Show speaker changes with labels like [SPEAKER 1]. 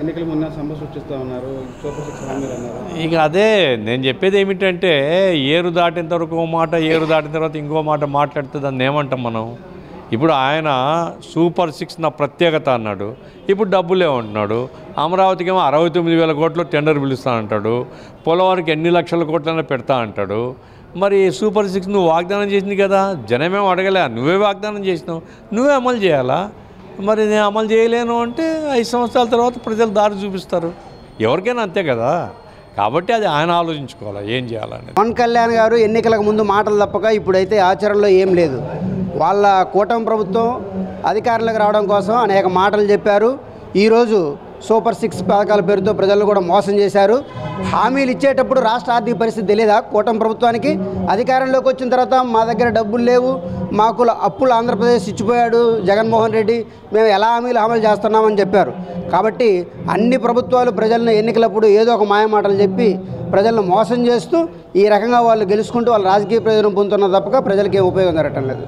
[SPEAKER 1] ఎన్నికల ముందు సమస్య సృష్టిస్తూ ఉన్నారు, సూపర్ సిక్స్ హామీలు అన్నారు.
[SPEAKER 2] ఇక అదే నేను చెప్పేది ఏమిటంటే, ఏరు దాటిన తర్వాత ఒక మాట, ఏరు దాటిన తర్వాత ఇంకో మాట మాట్లాడితే దాన్ని ఏమంటాం మనం? ఇప్పుడు ఆయన సూపర్ సిక్స్ నా ప్రత్యేకత అన్నాడు, ఇప్పుడు డబ్బులు ఏమంటున్నాడు. అమరావతికి ఏమో 69,000 కోట్లు టెండర్ పిలుస్తా అంటాడు, పోలవరంకి ఎన్ని లక్షల కోట్లైనా పెడతా అంటాడు. మరి సూపర్ సిక్స్ నువ్వు వాగ్దానం చేసింది కదా, జనమేమో అడగలే, నువ్వే వాగ్దానం చేసినావు, నువ్వే అమలు చేయాలా? మరి నేను అమలు చేయలేను అంటే 5 సంవత్సరాల తర్వాత ప్రజలు దారి చూపిస్తారు, ఎవరికైనా అంతే కదా. కాబట్టి అది ఆయన ఆలోచించుకోవాలి ఏం చేయాలని.
[SPEAKER 3] పవన్ కళ్యాణ్ గారు ఎన్నికలకు ముందు మాటలు తప్పక ఇప్పుడైతే ఆచరణలో ఏం లేదు. వాళ్ళ కూటమి ప్రభుత్వం అధికారంలోకి రావడం కోసం అనేక మాటలు చెప్పారు. ఈరోజు సూపర్ సిక్స్ పథకాల పేరుతో ప్రజలను కూడా మోసం చేశారు. హామీలు ఇచ్చేటప్పుడు రాష్ట్ర ఆర్థిక పరిస్థితి తెలియదా కూటమి ప్రభుత్వానికి? అధికారంలోకి వచ్చిన తర్వాత మా దగ్గర డబ్బులు లేవు, మాకు అప్పులు ఆంధ్రప్రదేశ్ ఇచ్చిపోయాడు జగన్మోహన్ రెడ్డి, మేము ఎలా హామీలు అమలు చేస్తున్నామని చెప్పారు. కాబట్టి అన్ని ప్రభుత్వాలు ప్రజలను ఎన్నికలప్పుడు ఏదో ఒక మాయమాటలు చెప్పి ప్రజలను మోసం చేస్తూ ఈ రకంగా వాళ్ళు గెలుచుకుంటూ వాళ్ళ రాజకీయ ప్రయోజనం పొందుతున్న తప్పక ప్రజలకి ఏం ఉపయోగం జరగటం లేదు.